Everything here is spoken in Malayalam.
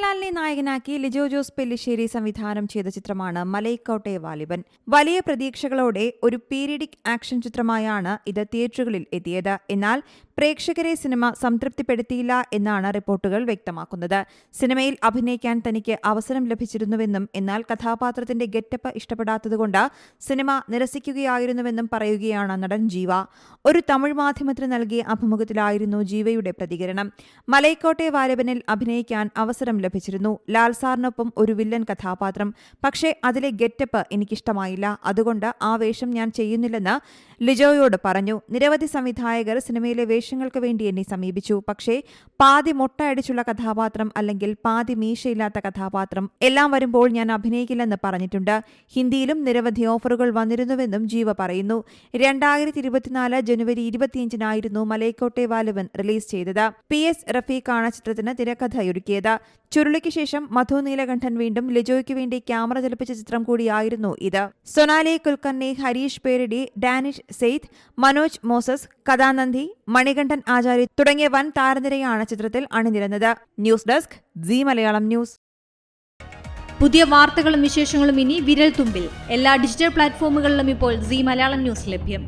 മോഹൻലാലിനെ നായകനാക്കി ലിജോ ജോസ് പെല്ലിശ്ശേരി സംവിധാനം ചെയ്ത ചിത്രമാണ് മലൈക്കോട്ടെ വാലിബൻ. വലിയ പ്രതീക്ഷകളോടെ ഒരു പീരിയഡിക് ആക്ഷൻ ചിത്രമായാണ് ഇത് തിയേറ്ററുകളിൽ എത്തിയത്. എന്നാൽ പ്രേക്ഷകരെ സിനിമ സംതൃപ്തിപ്പെടുത്തിയില്ല എന്നാണ് റിപ്പോർട്ടുകൾ വ്യക്തമാക്കുന്നത്. സിനിമയിൽ അഭിനയിക്കാൻ തനിക്ക് അവസരം ലഭിച്ചിരുന്നുവെന്നും എന്നാൽ കഥാപാത്രത്തിന്റെ ഗെറ്റപ്പ് ഇഷ്ടപ്പെടാത്തതുകൊണ്ട് സിനിമ നിരസിക്കുകയായിരുന്നുവെന്നും പറയുകയാണ് നടൻ ജീവ. ഒരു തമിഴ് മാധ്യമത്തിന് നൽകിയ അഭിമുഖത്തിലായിരുന്നു ജീവയുടെ പ്രതികരണം. മലൈക്കോട്ടെ വാലിബനിൽ അഭിനയിക്കാൻ അവസരം ലഭിച്ചിരുന്നു. ലാൽ സാറിനൊപ്പം ഒരു വില്ലൻ കഥാപാത്രം. പക്ഷേ അതിലെ ഗെറ്റപ്പ് എനിക്കിഷ്ടമായില്ല. അതുകൊണ്ട് ആ വേഷം ഞാൻ ചെയ്യുന്നില്ലെന്ന് ലിജോയോട് പറഞ്ഞു. നിരവധി സംവിധായകർ സിനിമയിലെ വേഷങ്ങൾക്ക് വേണ്ടി എന്നെ സമീപിച്ചു. പക്ഷേ പാതി മൊട്ട അടിച്ചുള്ള കഥാപാത്രം അല്ലെങ്കിൽ പാതി മീശയില്ലാത്ത കഥാപാത്രം എല്ലാം വരുമ്പോൾ ഞാൻ അഭിനയിക്കില്ലെന്ന് പറഞ്ഞിട്ടുണ്ട്. ഹിന്ദിയിലും നിരവധി ഓഫറുകൾ വന്നിരുന്നുവെന്നും ജീവ പറയുന്നു. 2024 ജനുവരി 25-നായിരുന്നു മലൈക്കോട്ടെ വാലിബൻ റിലീസ് ചെയ്തത്. PS റഫീഖാണ് ചിത്രത്തിന് തിരക്കഥയൊരുക്കിയത്. ചുരുളിക്ക് ശേഷം മധു നീലകണ്ഠൻ വീണ്ടും ലിജോയ്ക്ക് വേണ്ടി ക്യാമറ ചലിപ്പിച്ച ചിത്രം കൂടിയായിരുന്നു ഇത്. സൊനാലി കുൽക്കർണി, ഹരീഷ് പേരടി, ഡാനിഷ് സെയ്ദ്, മനോജ് മോസസ്, കഥാനന്ദി, മണികണ്ഠൻ ആചാര്യ തുടങ്ങിയ വൻ താരനിരയാണ് ചിത്രത്തിൽ അണിനിരന്നത്. News desk Zee Malayalam news. പുതിയ വാർത്തകളും വിശേഷങ്ങളും ഇനി വിരൽ തുമ്പിൽ. എല്ലാ ഡിജിറ്റൽ പ്ലാറ്റ്ഫോമുകളിലും ഇപ്പോൾ സീ മലയാളം ന്യൂസ് ലഭ്യം.